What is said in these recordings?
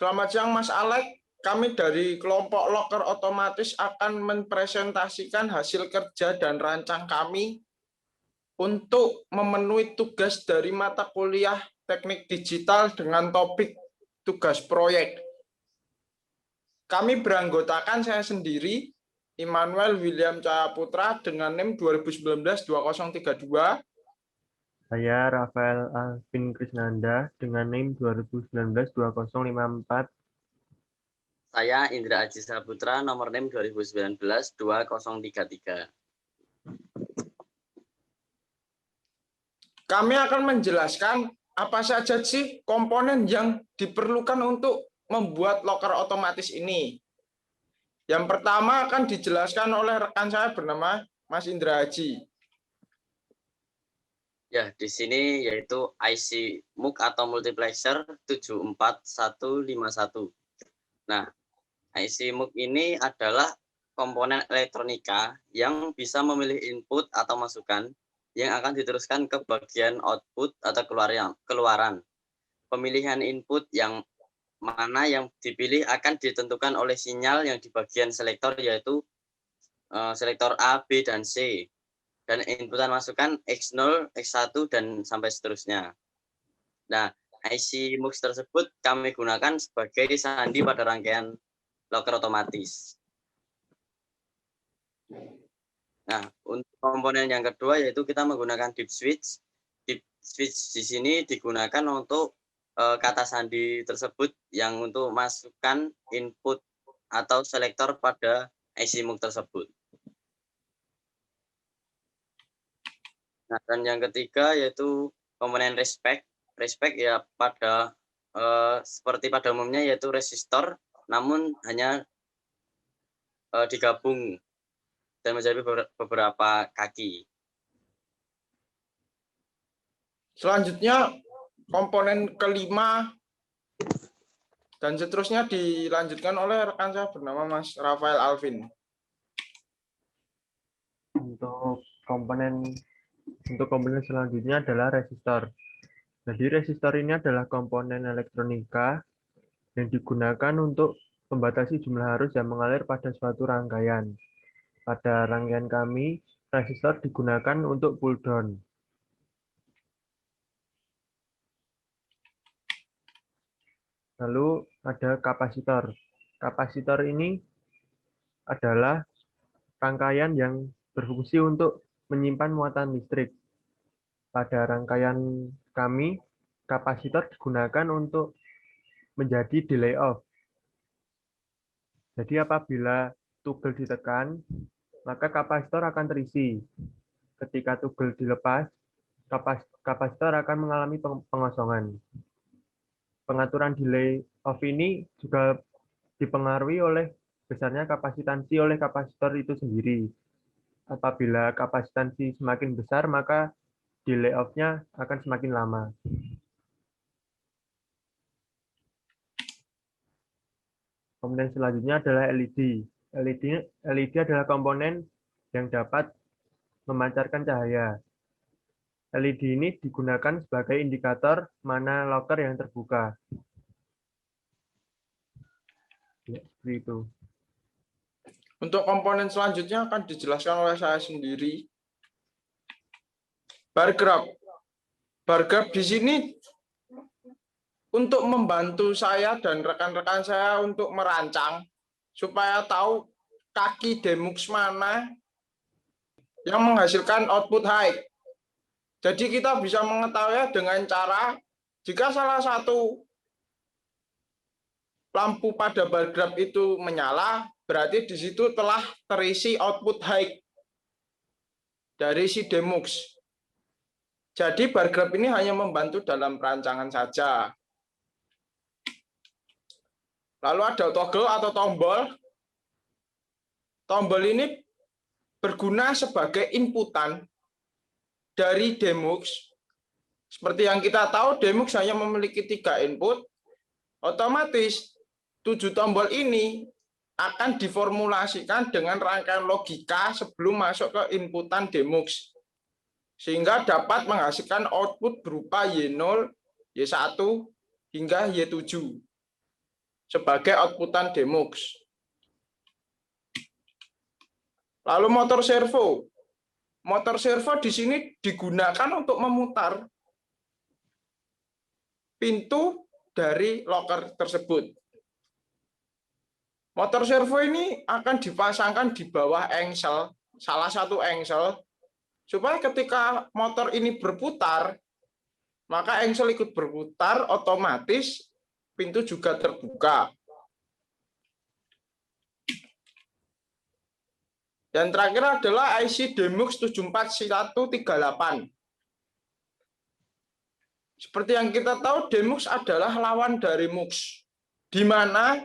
Selamat siang Mas Alek. Kami dari kelompok Loker Otomatis akan mempresentasikan hasil kerja dan rancang kami untuk memenuhi tugas dari mata kuliah Teknik Digital dengan topik tugas proyek. Kami beranggotakan saya sendiri, Immanuel William Cahayaputra dengan NIM 2019-2032. Saya Rafael Alvin Krisnanda dengan NIM 2019-2054. Saya Indra Aji Saputra, nomor NIM 2019-2033. Kami akan menjelaskan apa saja sih komponen yang diperlukan untuk membuat loker otomatis ini. Yang pertama akan dijelaskan oleh rekan saya bernama Mas Indra Aji. Ya, di sini yaitu IC MUX atau multiplexer 74151. Nah, IC MUX ini adalah komponen elektronika yang bisa memilih input atau masukan yang akan diteruskan ke bagian output atau keluaran. Pemilihan input yang mana yang dipilih akan ditentukan oleh sinyal yang di bagian selektor, yaitu selektor A, B, dan C. Dan inputan masukan X0, X1, dan sampai seterusnya. Nah, IC MUX tersebut kami gunakan sebagai sandi pada rangkaian loker otomatis. Nah, untuk komponen yang kedua yaitu kita menggunakan deep switch. Deep switch di sini digunakan untuk kata sandi tersebut yang untuk masukkan input atau selektor pada IC MUX tersebut. Nah, dan yang ketiga yaitu komponen respect. Respect ya pada seperti pada umumnya yaitu resistor, namun hanya digabung dan menjadi beberapa kaki. Selanjutnya komponen kelima dan seterusnya dilanjutkan oleh rekan saya bernama Mas Rafael Alvin. Untuk komponen selanjutnya adalah resistor. Jadi resistor ini adalah komponen elektronika yang digunakan untuk membatasi jumlah arus yang mengalir pada suatu rangkaian. Pada rangkaian kami, resistor digunakan untuk pull down. Lalu ada kapasitor. Kapasitor ini adalah rangkaian yang berfungsi untuk menyimpan muatan listrik. Pada rangkaian kami, kapasitor digunakan untuk menjadi delay off. Jadi apabila toggle ditekan, maka kapasitor akan terisi. Ketika toggle dilepas, kapasitor akan mengalami pengosongan. Pengaturan delay off ini juga dipengaruhi oleh besarnya kapasitansi oleh kapasitor itu sendiri. Apabila kapasitansi semakin besar, maka delay off-nya akan semakin lama. Komponen selanjutnya adalah LED. LED adalah komponen yang dapat memancarkan cahaya. LED ini digunakan sebagai indikator mana loker yang terbuka. Ya, seperti itu. Untuk komponen selanjutnya akan dijelaskan oleh saya sendiri. Bar graph. Bar graph di sini untuk membantu saya dan rekan-rekan saya untuk merancang supaya tahu kaki demux mana yang menghasilkan output high. Jadi kita bisa mengetahui dengan cara jika salah satu lampu pada bar graph itu menyala, berarti di situ telah terisi output high dari si demux. Jadi bar graph ini hanya membantu dalam perancangan saja. Lalu ada toggle atau tombol. Tombol ini berguna sebagai inputan dari demux. Seperti yang kita tahu, demux hanya memiliki 3 input. Otomatis 7 tombol ini akan diformulasikan dengan rangkaian logika sebelum masuk ke inputan demux. Sehingga dapat menghasilkan output berupa Y0, Y1, hingga Y7. sebagai outputan demux. Lalu motor servo. Motor servo di sini digunakan untuk memutar pintu dari loker tersebut. Motor servo ini akan dipasangkan di bawah engsel, salah satu engsel, supaya ketika motor ini berputar, maka engsel ikut berputar, otomatis pintu juga terbuka. Dan terakhir adalah IC Demux 74138. Seperti yang kita tahu, Demux adalah lawan dari MUX, di mana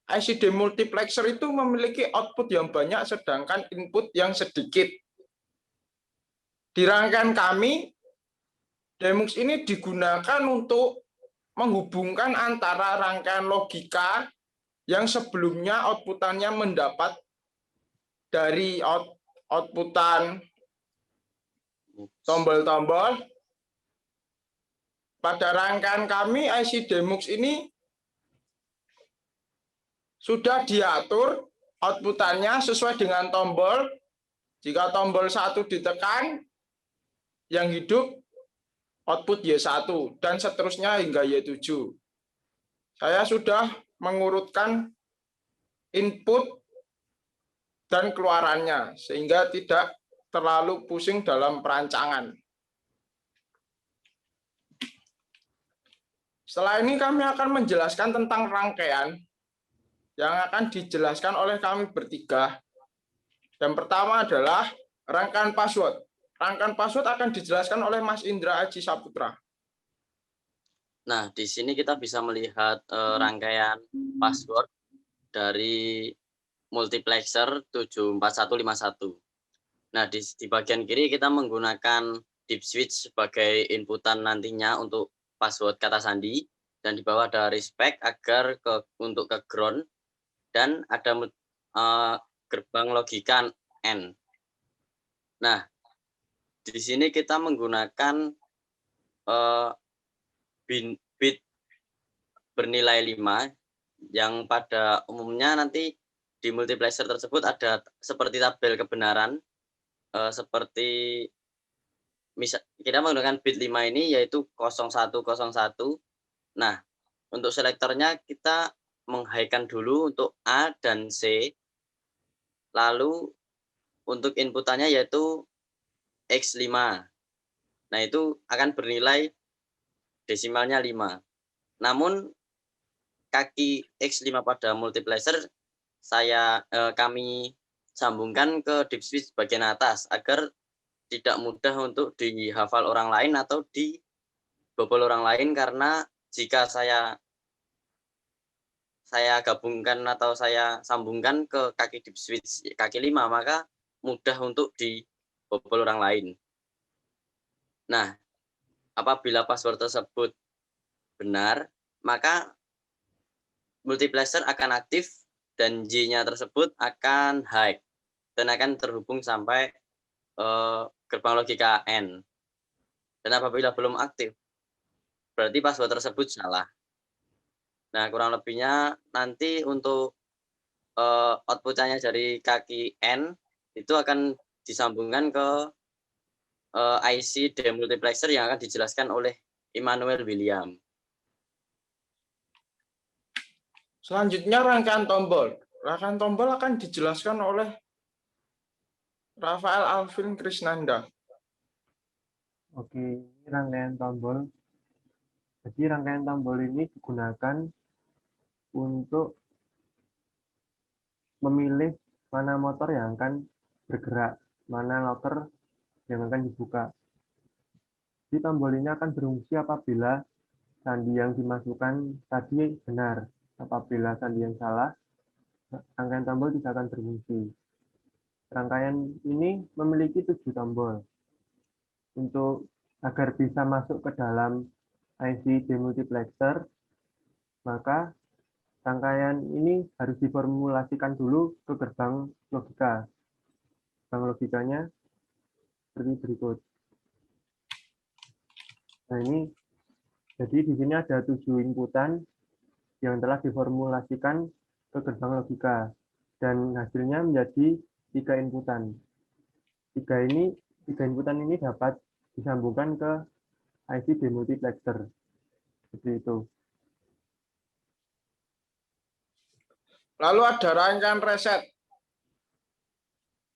IC demultiplexer itu memiliki output yang banyak, sedangkan input yang sedikit. Di rangkaian kami, Demux ini digunakan untuk menghubungkan antara rangkaian logika yang sebelumnya outputannya mendapat dari outputan tombol-tombol. Pada rangkaian kami, IC Demux ini sudah diatur outputannya sesuai dengan tombol. Jika tombol 1 ditekan, yang hidup output Y1, dan seterusnya hingga Y7. Saya sudah mengurutkan input dan keluarannya, sehingga tidak terlalu pusing dalam perancangan. Setelah ini kami akan menjelaskan tentang rangkaian yang akan dijelaskan oleh kami bertiga. Yang pertama adalah rangkaian password. Rangkaian password akan dijelaskan oleh Mas Indra Aji Saputra. Nah, di sini kita bisa melihat rangkaian password dari multiplexer 74151. Nah, di bagian kiri kita menggunakan deep switch sebagai inputan nantinya untuk password kata sandi, dan di bawah ada respect agar untuk ke ground, dan ada gerbang logika N. Nah, di sini kita menggunakan bit bernilai 5, yang pada umumnya nanti di multiplexer tersebut ada seperti tabel kebenaran, seperti misal kita menggunakan bit 5 ini yaitu 0101. Nah, untuk selektornya kita meng-high-kan dulu untuk A dan C. Lalu untuk inputannya yaitu X5. Nah, itu akan bernilai desimalnya 5. Namun kaki X5 pada multiplexer kami sambungkan ke deep switch bagian atas agar tidak mudah untuk dihafal orang lain atau dibobol orang lain, karena jika saya gabungkan atau saya sambungkan ke kaki deep switch kaki 5, maka mudah untuk dibobol orang lain. Nah, apabila password tersebut benar, maka multiplexer akan aktif dan J-nya tersebut akan high dan akan terhubung sampai gerbang logika N. Dan apabila belum aktif, berarti password tersebut salah. Nah, kurang lebihnya nanti untuk output-nya dari kaki N itu akan disambungkan ke IC demultiplexer yang akan dijelaskan oleh Immanuel William. Selanjutnya rangkaian tombol. Rangkaian tombol akan dijelaskan oleh Rafael Alvin Krisnanda. Oke, ini rangkaian tombol. Jadi rangkaian tombol ini digunakan untuk memilih mana motor yang akan bergerak, mana loker yang akan dibuka. Jadi tombol ini akan berfungsi apabila sandi yang dimasukkan tadi benar. Apabila sandi yang salah, rangkaian tombol tidak akan berfungsi. Rangkaian ini memiliki 7 tombol. Untuk agar bisa masuk ke dalam IC demultiplexer, maka rangkaian ini harus diformulasikan dulu ke gerbang logika. Gerbang logikanya seperti berikut. Nah, ini jadi di sini ada 7 inputan yang telah diformulasikan ke gerbang logika dan hasilnya menjadi 3 inputan. Tiga inputan ini dapat disambungkan ke IC demultiplexer. Seperti itu. Lalu ada rangkaian reset.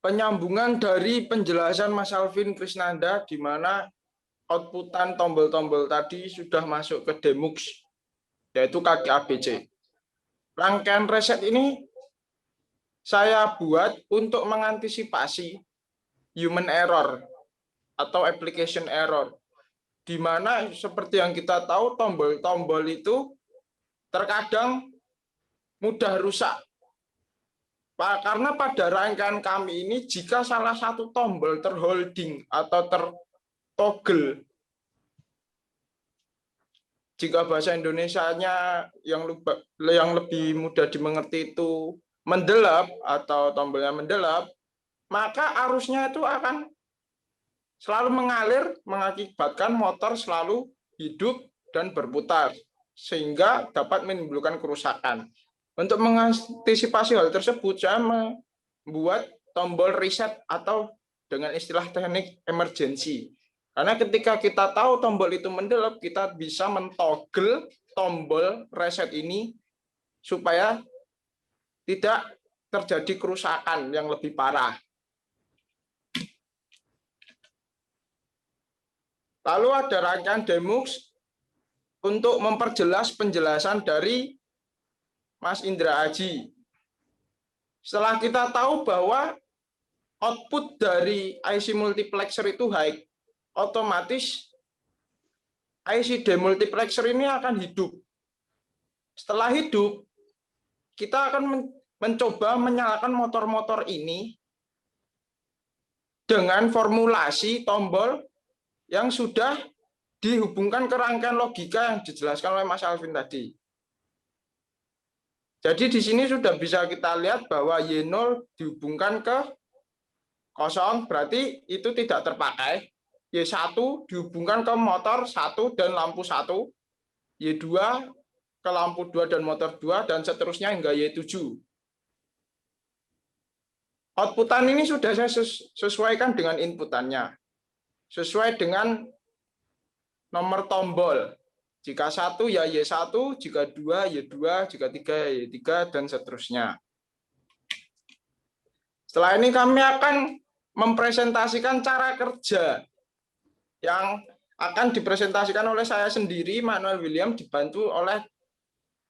Penyambungan dari penjelasan Mas Alvin Krisnanda di mana outputan tombol-tombol tadi sudah masuk ke demux, yaitu kaki ABC. Rangkaian reset ini saya buat untuk mengantisipasi human error atau application error, di mana seperti yang kita tahu tombol-tombol itu terkadang mudah rusak. Karena pada rangkaian kami ini, jika salah satu tombol terholding atau tertoggle, jika bahasa Indonesianya yang lebih mudah dimengerti itu mendelap atau tombolnya mendelap, maka arusnya itu akan selalu mengalir, mengakibatkan motor selalu hidup dan berputar, sehingga dapat menimbulkan kerusakan. Untuk mengantisipasi hal tersebut, saya membuat tombol reset atau dengan istilah teknik emergency. Karena ketika kita tahu tombol itu mendelap, kita bisa mentoggle tombol reset ini supaya tidak terjadi kerusakan yang lebih parah. Lalu ada rangkaian demux untuk memperjelas penjelasan dari Mas Indra Aji. Setelah kita tahu bahwa output dari IC multiplexer itu high, otomatis IC demultiplexer ini akan hidup. Setelah hidup, kita akan mencoba menyalakan motor-motor ini dengan formulasi tombol yang sudah dihubungkan ke rangkaian logika yang dijelaskan oleh Mas Alvin tadi. Jadi di sini sudah bisa kita lihat bahwa Y0 dihubungkan ke 0, berarti itu tidak terpakai. Y1 dihubungkan ke motor 1 dan lampu 1. Y2 ke lampu 2 dan motor 2, dan seterusnya hingga Y7. Outputan ini sudah saya sesuaikan dengan inputannya. Sesuai dengan nomor tombol. Jika 1 ya Y1, jika 2 Y2, jika 3 Y3, dan seterusnya. Setelah ini kami akan mempresentasikan cara kerja yang akan dipresentasikan oleh saya sendiri, Manuel William, dibantu oleh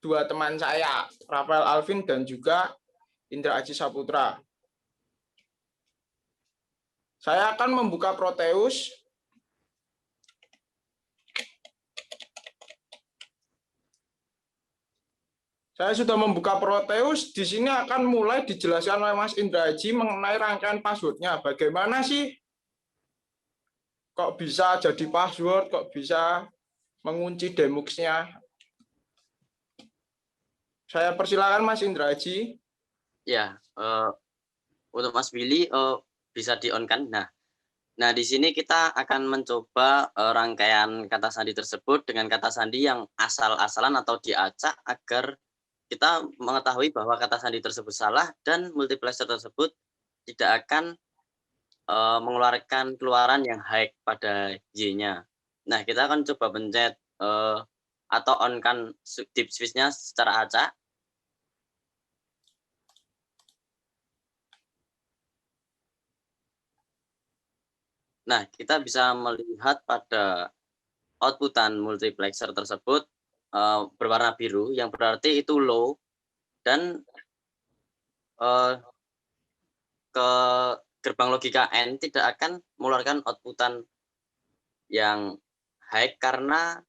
2 teman saya, Rafael Alvin dan juga Indra Aji Saputra. Saya akan membuka Proteus. Saya sudah membuka Proteus. Di sini akan mulai dijelaskan oleh Mas Indra Aji mengenai rangkaian passwordnya. Bagaimana sih kok bisa jadi password, kok bisa mengunci demuxnya. Saya persilakan Mas Indra Aji. Ya, untuk Mas Willy bisa di-on-kan. Nah, di sini kita akan mencoba rangkaian kata sandi tersebut dengan kata sandi yang asal-asalan atau diacak agar kita mengetahui bahwa kata sandi tersebut salah dan multiplexer tersebut tidak akan mengeluarkan keluaran yang high pada Y-nya. Nah, kita akan coba pencet atau on-kan deep switch-nya secara acak. Nah, kita bisa melihat pada outputan multiplexer tersebut berwarna biru, yang berarti itu low, dan ke gerbang logika N tidak akan mengeluarkan outputan yang high karena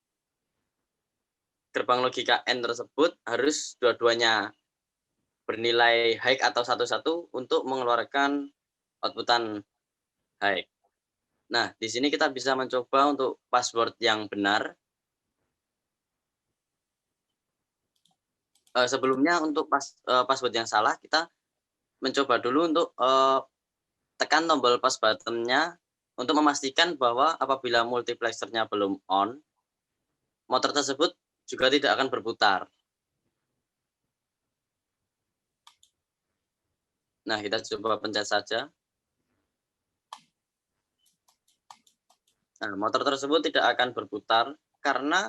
gerbang logika N tersebut harus dua-duanya bernilai high atau satu-satu untuk mengeluarkan outputan high. Nah, di sini kita bisa mencoba untuk password yang benar. Sebelumnya untuk password yang salah, kita mencoba dulu untuk tekan tombol post button-nya untuk memastikan bahwa apabila multiplexer-nya belum on, motor tersebut juga tidak akan berputar. Nah, kita coba pencet saja. Nah, motor tersebut tidak akan berputar karena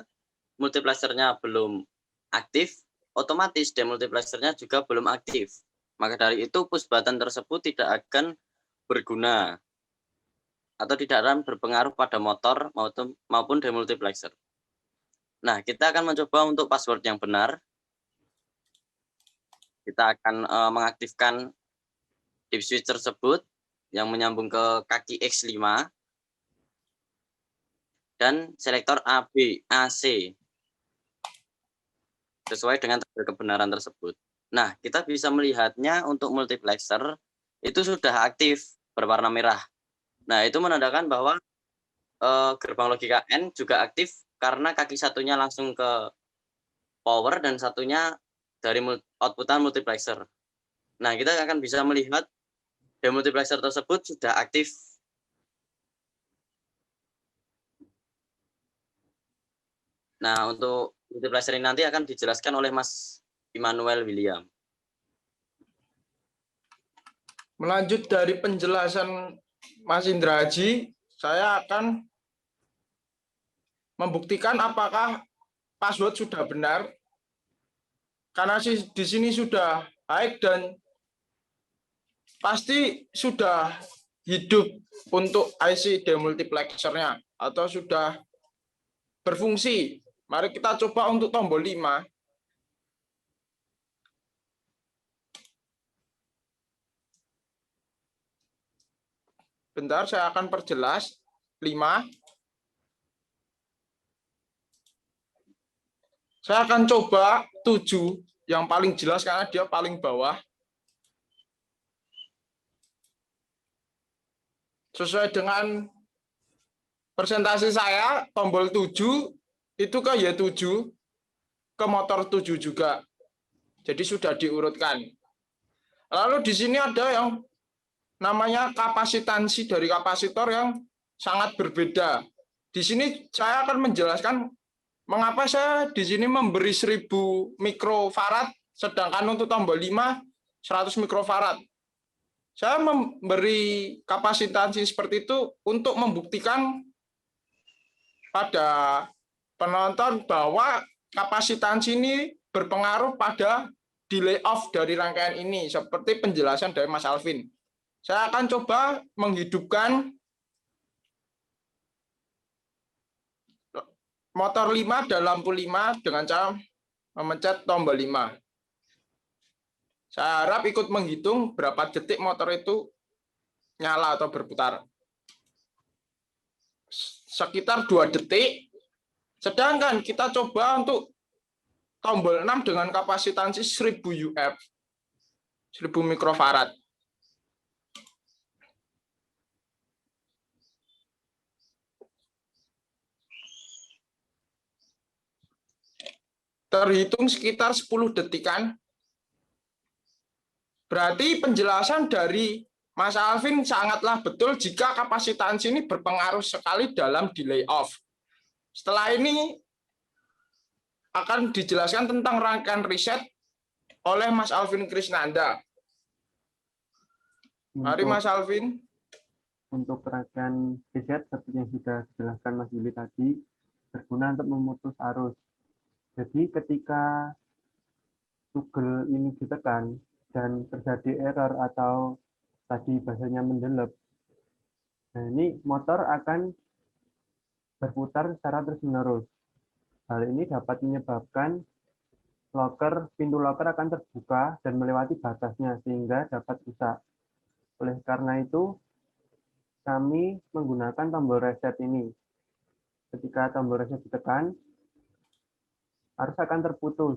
multiplexernya belum aktif, otomatis demultiplexernya juga belum aktif. Maka dari itu push button tersebut tidak akan berguna atau tidak akan berpengaruh pada motor maupun demultiplexer. Nah, kita akan mencoba untuk password yang benar. Kita akan mengaktifkan dip switch tersebut yang menyambung ke kaki X5 dan selektor AB, AC sesuai dengan tabel kebenaran tersebut. Nah, kita bisa melihatnya untuk multiplexer itu sudah aktif berwarna merah. Nah, itu menandakan bahwa gerbang logika N juga aktif karena kaki satunya langsung ke power dan satunya dari outputan multiplexer. Nah, kita akan bisa melihat demultiplexer tersebut sudah aktif. Nah, untuk multiplexer ini nanti akan dijelaskan oleh Mas Immanuel William. Melanjut dari penjelasan Mas Indra Haji, saya akan membuktikan apakah password sudah benar. Karena di sini sudah baik dan pasti sudah hidup untuk IC demultiplexernya atau sudah berfungsi. Mari kita coba untuk tombol 5. Bentar, saya akan perjelas. 5. Saya akan coba 7, yang paling jelas karena dia paling bawah. Sesuai dengan presentasi saya, tombol 7 itu ke Y7, ke motor 7 juga. Jadi sudah diurutkan. Lalu di sini ada yang namanya kapasitansi dari kapasitor yang sangat berbeda. Di sini saya akan menjelaskan mengapa saya di sini memberi 1000 mikrofarad, sedangkan untuk tombol 5 100 mikrofarad. Saya memberi kapasitansi seperti itu untuk membuktikan pada penonton bahwa kapasitansi ini berpengaruh pada delay off dari rangkaian ini, seperti penjelasan dari Mas Alvin. Saya akan coba menghidupkan motor 5 dan lampu 5 dengan cara memencet tombol 5. Saya harap ikut menghitung berapa detik motor itu nyala atau berputar. Sekitar 2 detik. Sedangkan kita coba untuk tombol 6 dengan kapasitansi 1000 UF, 1000 mikrofarad. Terhitung sekitar 10 detikan. Berarti penjelasan dari Mas Alvin sangatlah betul jika kapasitansi ini berpengaruh sekali dalam delay off. Setelah ini akan dijelaskan tentang rangkaian riset oleh Mas Alvin Krisnanda. Mari Mas Alvin. Untuk rangkaian riset seperti yang sudah dijelaskan Mas Willy tadi, berguna untuk memutus arus. Jadi ketika toggle ini ditekan dan terjadi error atau tadi bahasanya mendelep, nah ini motor akan berputar secara terus-menerus. Hal ini dapat menyebabkan pintu locker akan terbuka dan melewati batasnya sehingga dapat rusak. Oleh karena itu, kami menggunakan tombol reset ini. Ketika tombol reset ditekan, arus akan terputus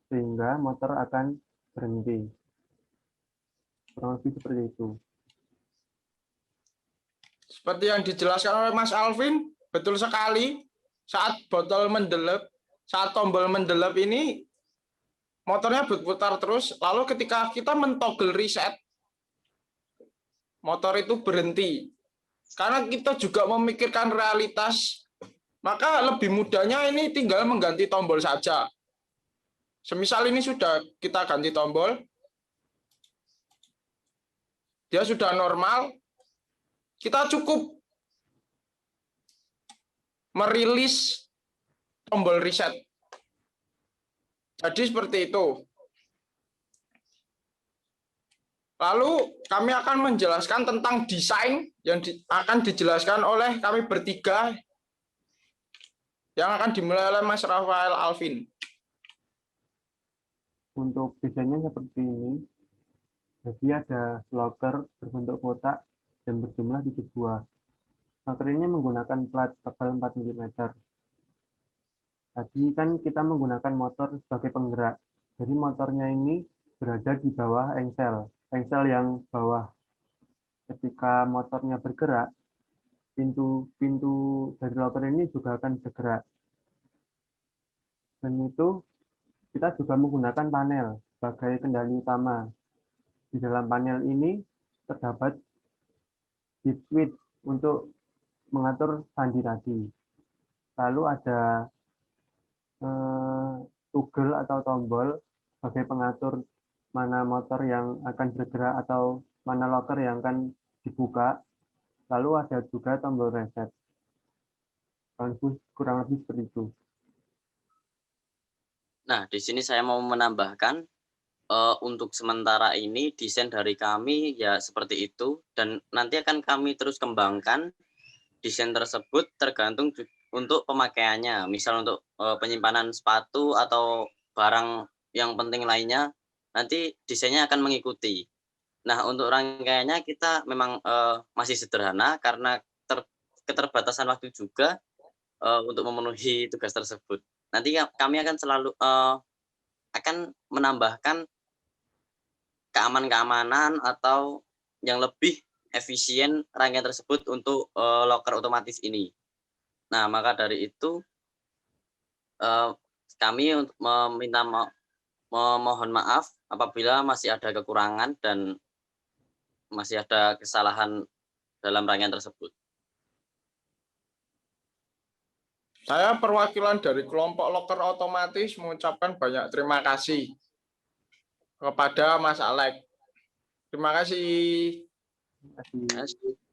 sehingga motor akan berhenti. Kurang lebih seperti itu. Seperti yang dijelaskan oleh Mas Alvin, betul sekali. Saat tombol mendelep ini, motornya berputar terus. Lalu ketika kita mentoggle reset, motor itu berhenti. Karena kita juga memikirkan realitas, maka lebih mudahnya ini tinggal mengganti tombol saja. Semisal ini sudah kita ganti tombol. dia sudah normal, kita cukup merilis tombol reset. Jadi seperti itu. Lalu kami akan menjelaskan tentang desain yang akan dijelaskan oleh kami bertiga yang akan dimulai oleh Mas Rafael Alvin. Untuk desainnya seperti ini. Jadi ada locker berbentuk kotak dan berjumlah 7 buah. Locker ini menggunakan plat tebal 4 mm. Tadi kan kita menggunakan motor sebagai penggerak. Jadi motornya ini berada di bawah engsel yang bawah. Ketika motornya bergerak, pintu dari locker ini juga akan bergerak. Dan itu kita juga menggunakan panel sebagai kendali utama. Di dalam panel ini terdapat bit switch untuk mengatur sandi tadi. Lalu ada toggle atau tombol sebagai pengatur mana motor yang akan bergerak atau mana locker yang akan dibuka. Lalu ada juga tombol reset. Kurang lebih seperti itu. Nah, di sini saya mau menambahkan untuk sementara ini desain dari kami ya seperti itu, dan nanti akan kami terus kembangkan desain tersebut tergantung untuk pemakaiannya. Misal untuk penyimpanan sepatu atau barang yang penting lainnya, nanti desainnya akan mengikuti. Nah, untuk rangkaiannya kita memang masih sederhana karena keterbatasan waktu juga untuk memenuhi tugas tersebut. Nanti kami akan selalu akan menambahkan keamanan atau yang lebih efisien rangkaian tersebut untuk locker otomatis ini. Nah, maka dari itu kami untuk memohon maaf apabila masih ada kekurangan dan masih ada kesalahan dalam rangkaian tersebut. Saya perwakilan dari kelompok locker otomatis mengucapkan banyak terima kasih kepada Mas Alek. Terima kasih. Terima kasih.